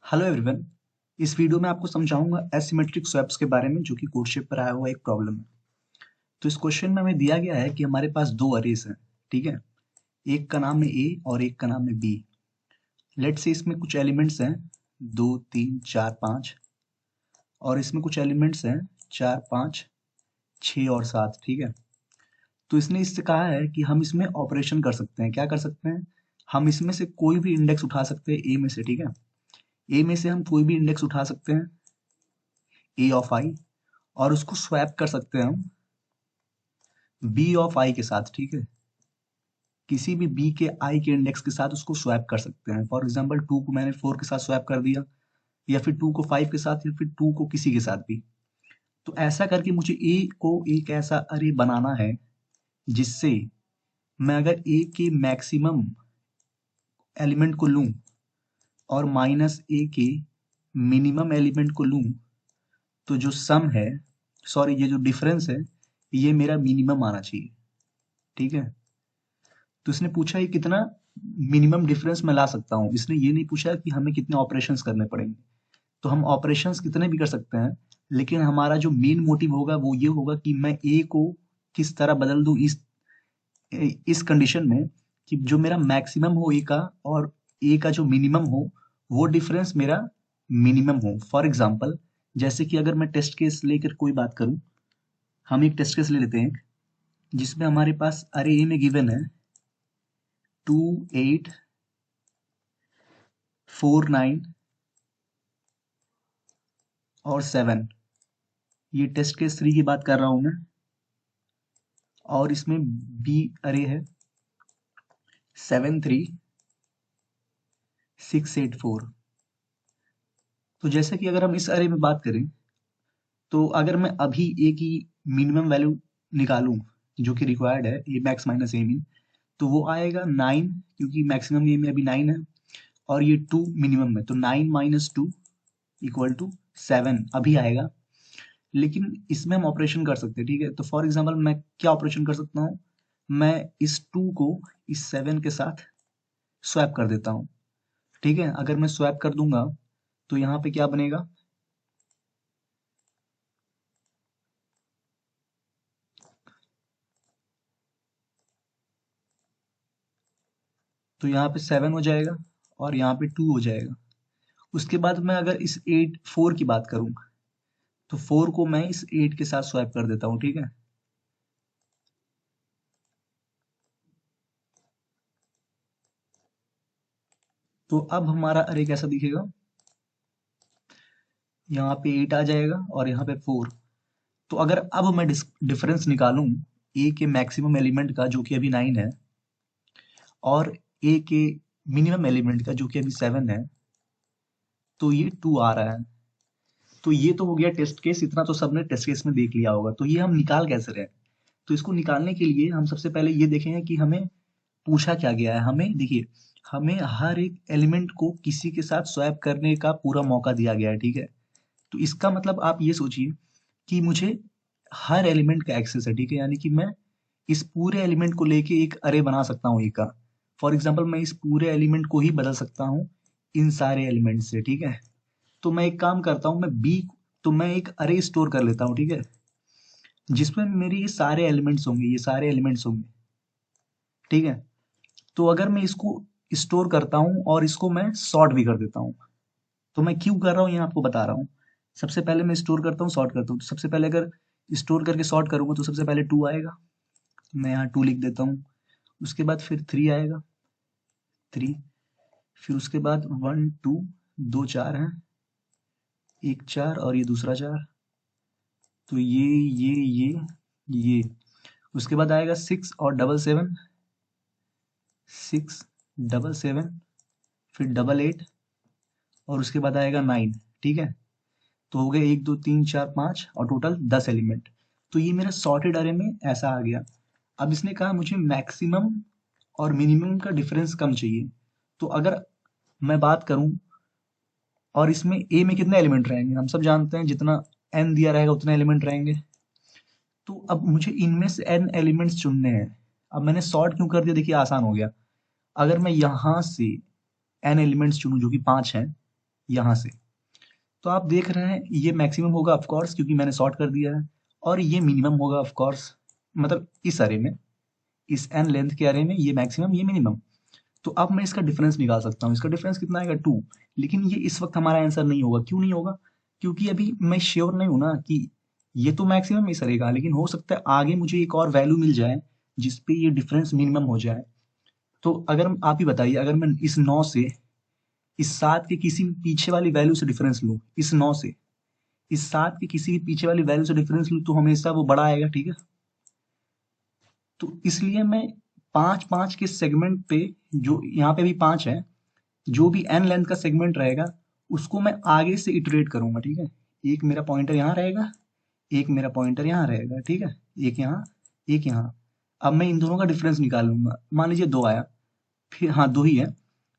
Hello everyone. इस video में आपको समझाऊंगा एसिमेट्रिक स्वैप्स के बारे में, जो कि कोडशिप पर आया हुआ एक प्रॉब्लम है। तो इस क्वेश्चन में हमें दिया गया है कि हमारे पास दो अरेज हैं, ठीक है। एक का नाम है ए और एक का नाम है बी। लेट्स से इसमें कुछ एलिमेंट्स हैं 2 3 4 5, और इसमें कुछ एलिमेंट्स हैं 4 5 6 और 7, ठीक है। तो इसने इससे कहा है कि हम इसमें ऑपरेशन कर सकते हैं। क्या कर सकते हैं? हम इसमें से कोई भी इंडेक्स उठा सकते हैं ए में से, ठीक है। ए में से हम कोई भी इंडेक्स उठा सकते हैं ए ऑफ आई, और उसको स्वैप कर सकते हैं हम बी ऑफ आई के साथ, ठीक है। किसी भी बी के आई के इंडेक्स के साथ उसको स्वैप कर सकते हैं। फॉर एग्जाम्पल 2 को मैंने 4 के साथ स्वैप कर दिया, या फिर 2 को 5 के साथ, या फिर 2 को किसी के साथ भी। तो ऐसा करके मुझे ए को एक ऐसा अरे बनाना है जिससे मैं अगर ए के मैक्सिमम एलिमेंट को लूं और माइनस ए के मिनिमम एलिमेंट को लूं, तो जो सम है, सॉरी ये जो डिफरेंस है, ये मेरा मिनिमम आना चाहिए, ठीक है। तो इसने पूछा ये कितना मिनिमम डिफरेंस मैं ला सकता हूँ। इसने ये नहीं पूछा कि हमें कितने ऑपरेशंस करने पड़ेंगे। तो हम ऑपरेशंस कितने भी कर सकते हैं, लेकिन हमारा जो मेन मोटिव होगा वो ये होगा कि मैं ए को किस तरह बदल दूं इस कंडीशन में कि जो मेरा मैक्सिमम हो ए का और ए का जो मिनिमम हो, वो डिफरेंस मेरा मिनिमम हो। फॉर एग्जाम्पल, जैसे कि अगर मैं टेस्ट केस लेकर कोई बात करूं, हम एक टेस्ट केस ले लेते हैं जिसमें हमारे पास अरे ए में गिवन है 2 8 4 9 और 7। ये टेस्ट केस 3 की बात कर रहा हूं मैं, और इसमें बी अरे है 7 3 6 8 4। तो जैसे कि अगर हम इस अरे में बात करें, तो अगर मैं अभी ए की मिनिमम वैल्यू निकालूं जो कि रिक्वायर्ड है, ए मैक्स माइनस ए मिन, तो वो आएगा 9, क्योंकि मैक्सिमम ए में अभी 9 है और ये 2 मिनिमम है। तो 9 माइनस 2 इक्वल टू 7 अभी आएगा। लेकिन इसमें हम ऑपरेशन कर सकते हैं, ठीक है। तो फॉर एग्जाम्पल मैं क्या ऑपरेशन कर सकता हूँ, मैं इस 2 को इस 7 के साथ स्वैप कर देता हूँ, ठीक है। अगर मैं स्वैप कर दूंगा तो यहाँ पे क्या बनेगा, तो यहाँ पे 7 हो जाएगा और यहाँ पे 2 हो जाएगा। उसके बाद मैं अगर इस 8 4 की बात करूँ, तो 4 को मैं इस 8 के साथ स्वैप कर देता हूँ, ठीक है। तो अब हमारा अरे कैसा दिखेगा, यहाँ पे 8 आ जाएगा और यहाँ पे 4। तो अगर अब मैं डिफरेंस निकालूं ए के मैक्सिमम एलिमेंट का जो कि अभी 9 है, और ए के मिनिमम एलिमेंट का जो कि अभी 7 है, तो ये 2 आ रहा है। तो ये तो हो गया टेस्ट केस, इतना तो सबने टेस्ट केस में देख लिया होगा। तो ये हम निकाल कैसे रहे हैं? तो इसको निकालने के लिए हम सबसे पहले ये देखेंगे कि हमें पूछा क्या गया है। हमें देखिए, हमें हर एक एलिमेंट को किसी के साथ स्वैप करने का पूरा मौका दिया गया है, ठीक है। तो इसका मतलब आप ये सोचिए कि मुझे हर एलिमेंट का एक्सेस है, ठीक है। यानी कि मैं इस पूरे एलिमेंट को लेके एक अरे बना सकता हूँ ए का। फॉर एग्जाम्पल मैं इस पूरे एलिमेंट को ही बदल सकता हूँ इन सारे एलिमेंट से, ठीक है। तो मैं एक काम करता हूँ, मैं बी, तो मैं एक अरे स्टोर कर लेता हूँ, ठीक है, जिसमें मेरे ये सारे एलिमेंट्स होंगे, ये सारे एलिमेंट्स होंगे, ठीक है। तो अगर मैं इसको स्टोर करता हूँ और इसको मैं सॉर्ट भी कर देता हूँ, तो मैं क्यों कर रहा हूँ ये आपको बता रहा हूँ। सबसे पहले मैं स्टोर करता हूँ, सॉर्ट करता हूँ। तो सबसे पहले अगर स्टोर करके सॉर्ट करूंगा तो सबसे पहले 2 आएगा, मैं यहाँ 2 लिख देता हूँ। उसके बाद फिर 3 आएगा, 3। फिर उसके बाद 1 2, दो 4 हैं, एक 4 और ये दूसरा 4। तो ये उसके बाद आएगा 6 और डबल 7, 6 डबल 7, फिर डबल 8, और उसके बाद आएगा 9, ठीक है। तो हो गए 1 2 3 4 5 और टोटल 10 एलिमेंट। तो ये मेरा सॉर्टेड अरे में ऐसा आ गया। अब इसने कहा मुझे मैक्सिमम और मिनिमम का डिफरेंस कम चाहिए। तो अगर मैं बात करूं, और इसमें ए में कितने एलिमेंट रहेंगे, हम सब जानते हैं जितना एन दिया रहेगा उतने एलिमेंट रहेंगे। तो अब मुझे इनमें से एन एलिमेंट्स चुनने हैं। अब मैंने सॉर्ट क्यों कर दिया, देखिए आसान हो गया। अगर मैं यहाँ से एन एलिमेंट्स चुनूं जो कि 5 हैं, यहाँ से। तो आप देख रहे हैं ये मैक्सिमम होगा ऑफ कोर्स, क्योंकि मैंने सॉर्ट कर दिया है, और ये मिनिमम होगा ऑफ कोर्स, मतलब इस अरे में, इस एन लेंथ के अरे में ये मैक्सिमम ये मिनिमम। तो अब मैं इसका डिफरेंस निकाल सकता हूँ। इसका डिफरेंस कितना आएगा? 2। लेकिन ये इस वक्त हमारा आंसर नहीं होगा। क्यों नहीं होगा? क्योंकि अभी मैं श्योर नहीं हूं ना कि ये तो मैक्सिमम इस अरे का, लेकिन हो सकता है आगे मुझे एक और वैल्यू मिल जाए जिसपे ये डिफरेंस मिनिमम हो जाए। तो अगर आप ही बताइए, अगर मैं इस 9 से इस 7 के किसी भी पीछे वाली वैल्यू से डिफरेंस लूँ, इस 9 से इस 7 के किसी भी पीछे वाली वैल्यू से डिफरेंस लूँ, तो हमेशा वो बड़ा आएगा, ठीक है। तो इसलिए मैं 5-5 के सेगमेंट पे, जो यहाँ पे भी 5 है, जो भी एन लेंथ का सेगमेंट रहेगा उसको मैं आगे से इटरेट करूंगा, ठीक है। एक मेरा पॉइंटर यहाँ रहेगा, एक मेरा पॉइंटर यहाँ रहेगा, ठीक है। एक यहाँ, एक यहाँ। अब मैं इन दोनों का डिफरेंस निकालूंगा। मान लीजिए 2 आया, फिर हाँ 2 ही है।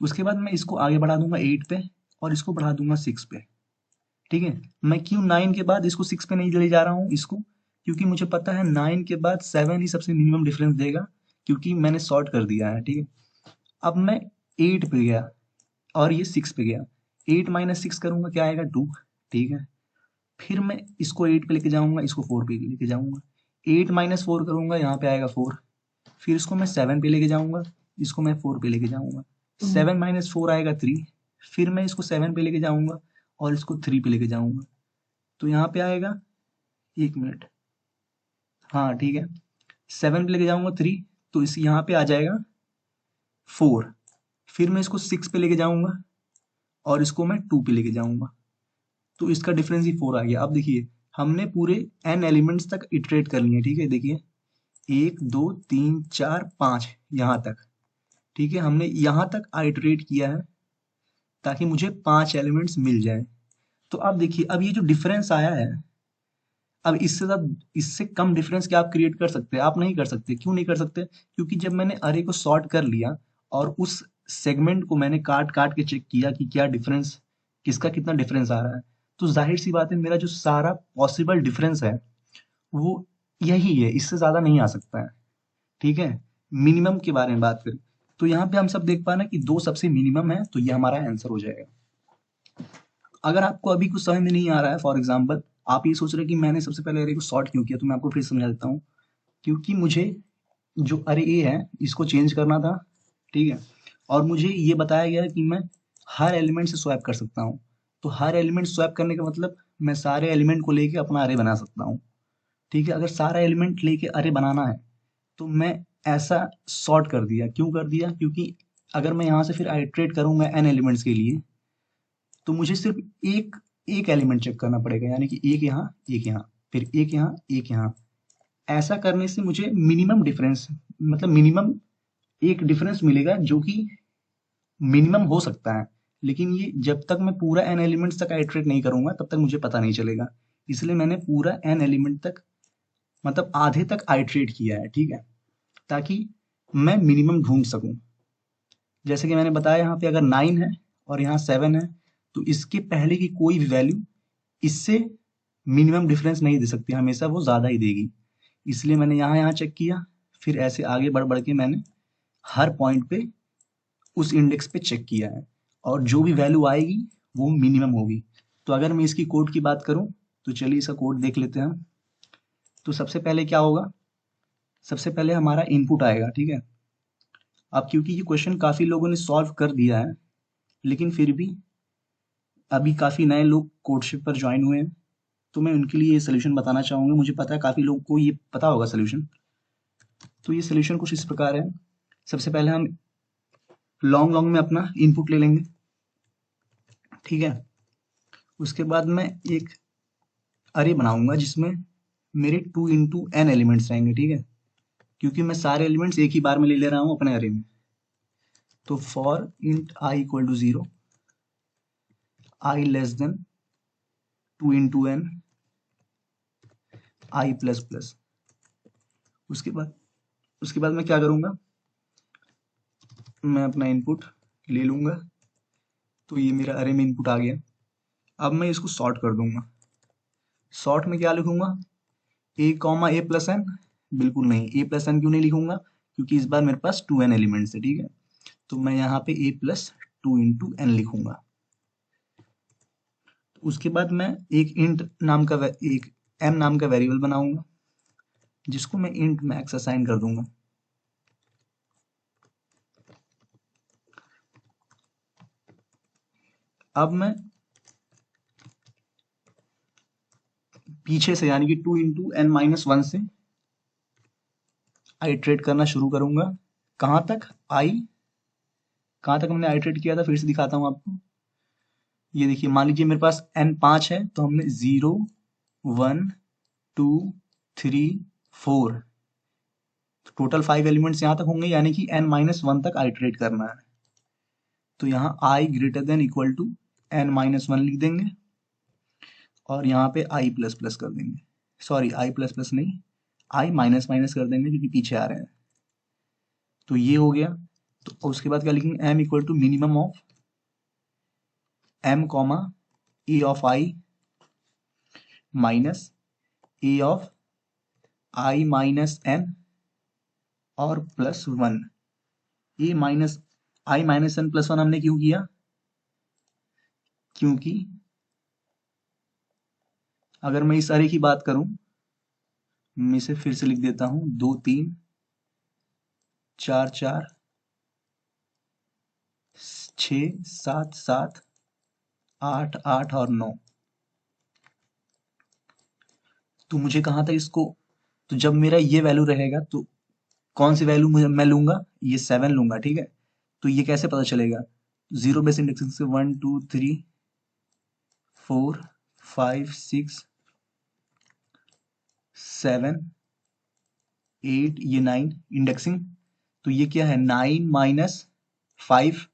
उसके बाद मैं इसको आगे बढ़ा दूंगा 8 पे, और इसको बढ़ा दूंगा 6 पे, ठीक है। मैं क्यों 9 के बाद इसको 6 पे नहीं ले जा रहा हूँ इसको? क्योंकि मुझे पता है 9 के बाद 7 ही सबसे मिनिमम डिफरेंस देगा, क्योंकि मैंने सॉर्ट कर दिया है, ठीक है। अब मैं 8 पे गया और ये 6 पे गया। 8 माइनस 6 करूंगा, क्या आएगा? 2, ठीक है। फिर मैं इसको 8 पे लेके जाऊंगा, इसको 4 पे लेके जाऊंगा। 8 माइनस 4 करूंगा, यहाँ पे आएगा 4। फिर इसको मैं 7 पे लेके जाऊंगा, इसको मैं 4 पे लेके जाऊंगा। 7 माइनस 4 आएगा 3। फिर मैं इसको 7 पे लेके जाऊंगा और इसको 3 पे लेके जाऊंगा। तो यहाँ पे आएगा, 1 मिनट, हाँ ठीक है, 7 पे लेके जाऊंगा 3, तो इस यहाँ पे आ जाएगा 4। फिर मैं इसको 6 पे लेके जाऊंगा और इसको मैं 2 पे लेके जाऊंगा, तो इसका डिफरेंस ही 4 आ गया। अब देखिए, हमने पूरे n एलिमेंट्स तक इटरेट कर लिए, ठीक है। देखिए 1 2 3 4 5 यहाँ तक, ठीक है। हमने यहाँ तक आइटरेट किया है ताकि मुझे 5 एलिमेंट्स मिल जाए। तो अब देखिए, अब ये जो डिफरेंस आया है, अब इससे ज्यादा, इससे कम डिफरेंस क्या आप क्रिएट कर सकते हैं? आप नहीं कर सकते। क्यों नहीं कर सकते? क्योंकि जब मैंने अरे को सॉर्ट कर लिया और उस सेगमेंट को मैंने काट काट के चेक किया कि क्या डिफरेंस, किसका कितना डिफरेंस आ रहा है, तो जाहिर सी बात है मेरा जो सारा पॉसिबल डिफरेंस है वो यही है, इससे ज्यादा नहीं आ सकता है, ठीक है। मिनिमम के बारे में बात करें तो यहाँ पे हम सब देख पाना कि 2 सबसे मिनिमम है, तो ये हमारा आंसर हो जाएगा। अगर आपको अभी कुछ समझ में नहीं आ रहा है, फॉर एग्जाम्पल आप ये सोच रहे हैं कि मैंने सबसे पहले अरे को सॉर्ट क्यों किया, तो मैं आपको फिर समझा देता हूँ। क्योंकि मुझे जो अरे ए है इसको चेंज करना था, ठीक है। और मुझे ये बताया गया कि मैं हर एलिमेंट से स्वैप कर सकता हूँ। तो हर एलिमेंट स्वैप करने का मतलब मैं सारे एलिमेंट को लेके अपना अरे बना सकता हूँ, ठीक है। अगर सारा एलिमेंट लेके अरे बनाना है तो मैं ऐसा सॉर्ट कर दिया। क्यों कर दिया? क्योंकि अगर मैं यहाँ से फिर आइट्रेट करूंगा एन एलिमेंट्स के लिए, तो मुझे सिर्फ एक एक एलिमेंट चेक करना पड़ेगा, यानी कि एक यहाँ, एक यहाँ, फिर एक यहाँ, एक यहाँ। ऐसा करने से मुझे मिनिमम डिफरेंस, मतलब मिनिमम एक डिफरेंस मिलेगा जो कि मिनिमम हो सकता है। लेकिन ये जब तक मैं पूरा एन एलिमेंट्स तक आइट्रेट नहीं करूंगा तब तक मुझे पता नहीं चलेगा। इसलिए मैंने पूरा एन एलिमेंट तक, मतलब आधे तक आइट्रेट किया है, ठीक है, ताकि मैं मिनिमम ढूंढ सकूं। जैसे कि मैंने बताया, यहाँ पे अगर 9 है और यहाँ 7 है, तो इसके पहले की कोई भी वैल्यू इससे मिनिमम डिफरेंस नहीं दे सकती, हमेशा वो ज़्यादा ही देगी। इसलिए मैंने यहाँ यहाँ चेक किया, फिर ऐसे आगे बढ़ बढ़ के मैंने हर पॉइंट पे उस इंडेक्स पे चेक किया है, और जो भी वैल्यू आएगी वो मिनिमम होगी। तो अगर मैं इसकी कोड की बात करूं, तो चलिए इसका कोड देख लेते हैं। तो सबसे पहले क्या होगा? सबसे पहले हमारा इनपुट आएगा, ठीक है। अब क्योंकि ये क्वेश्चन काफ़ी लोगों ने सॉल्व कर दिया है, लेकिन फिर भी अभी काफ़ी नए लोग कोडशिप पर ज्वाइन हुए हैं, तो मैं उनके लिए ये सोल्यूशन बताना चाहूँगा। मुझे पता है काफ़ी लोगों को ये पता होगा सोल्यूशन। तो ये सोल्यूशन कुछ इस प्रकार है। सबसे पहले हम लॉन्ग लॉन्ग में अपना इनपुट ले लेंगे, ठीक है। उसके बाद मैं एक अरे बनाऊंगा जिसमें मेरे 2 इंटू एन एलिमेंट्स रहेंगे, ठीक है, क्योंकि मैं सारे एलिमेंट्स एक ही बार में ले ले रहा हूँ अपने अरे में। तो for int I equal to 0, I less than 2 into N, I plus plus. उसके बाद मैं क्या करूंगा, मैं अपना इनपुट ले लूंगा। तो ये मेरा अरे में इनपुट आ गया। अब मैं इसको सॉर्ट कर दूंगा। सॉर्ट में क्या लिखूंगा? ए कॉमा ए प्लस एन? बिल्कुल नहीं, ए प्लस एन क्यों नहीं लिखूंगा? क्योंकि इस बार मेरे पास 2 एन एलिमेंट्स है, ठीक है। तो मैं यहाँ पे ए प्लस 2 इंटू एन लिखूंगा। उसके बाद मैं एक इंट नाम का एक m नाम का वेरिएबल बनाऊंगा जिसको मैं इंट मैक्स असाइन कर दूंगा। अब मैं पीछे से यानी कि 2 इंटू एन माइनस वन से आइट्रेट करना शुरू करूंगा। कहां तक कहां तक हमने आइट्रेट किया था, फिर से दिखाता हूं आपको। ये देखिए, मान लीजिए मेरे पास n 5 है, तो हमने 0 1 2 3 4 टोटल 5 एलिमेंट्स यहां तक होंगे, यानी कि n माइनस वन तक आइट्रेट करना है। तो यहाँ i greater than equal to n minus one लिख देंगे और यहाँ पे i प्लस प्लस कर देंगे। सॉरी, i प्लस प्लस नहीं, i माइनस माइनस कर देंगे क्योंकि पीछे आ रहे हैं। तो ये हो गया। तो उसके बाद क्या लिखेंगे, m equal to minimum of m comma a of i minus a of i minus n और plus one. a minus i minus n plus one हमने क्यों किया, क्योंकि अगर मैं इस अरे की बात करूं, मैं इसे फिर से लिख देता हूं, 2 3 4 4 6 7 7 8 8 और 9। तो मुझे कहाँ तक इसको, तो जब मेरा ये वैल्यू रहेगा तो कौन सी वैल्यू मैं लूंगा, ये 7 लूंगा, ठीक है। तो ये कैसे पता चलेगा, जीरो बेस इंडेक्सिंग से 1 2 3 4 5 6 7 8, ये 9 इंडेक्सिंग। तो ये क्या है, 9 माइनस 5,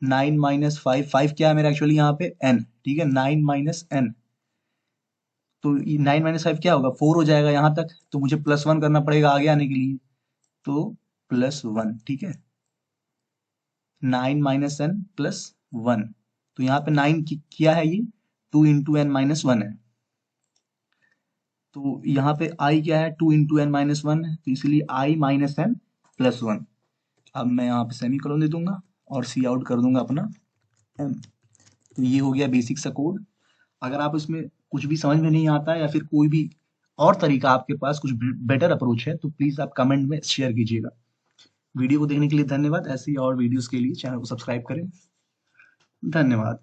9 माइनस 5, 5 क्या है मेरा एक्चुअली यहाँ पे n, ठीक है, 9 माइनस n। तो 9 माइनस 5 क्या होगा, 4 हो जाएगा यहाँ तक। तो मुझे प्लस वन करना पड़ेगा आगे आने के लिए, तो प्लस वन, ठीक है, 9 माइनस एन प्लस वन। तो यहाँ पे 9 क्या है, ये 2 इंटू एन माइनस वन है। तो यहाँ पे i क्या है, 2 इंटू एन माइनस वन है, तो इसलिए i minus N plus one. अब मैं यहाँ पे सेमी कोलन दे दूंगा और सी आउट कर दूंगा अपना m। तो ये हो गया बेसिक सा कोड। अगर आप इसमें कुछ भी समझ में नहीं आता है या फिर कोई भी और तरीका आपके पास कुछ बेटर अप्रोच है, तो प्लीज आप कमेंट में शेयर कीजिएगा। वीडियो को देखने के लिए धन्यवाद। ऐसी और वीडियोस के लिए चैनल को सब्सक्राइब करें। धन्यवाद।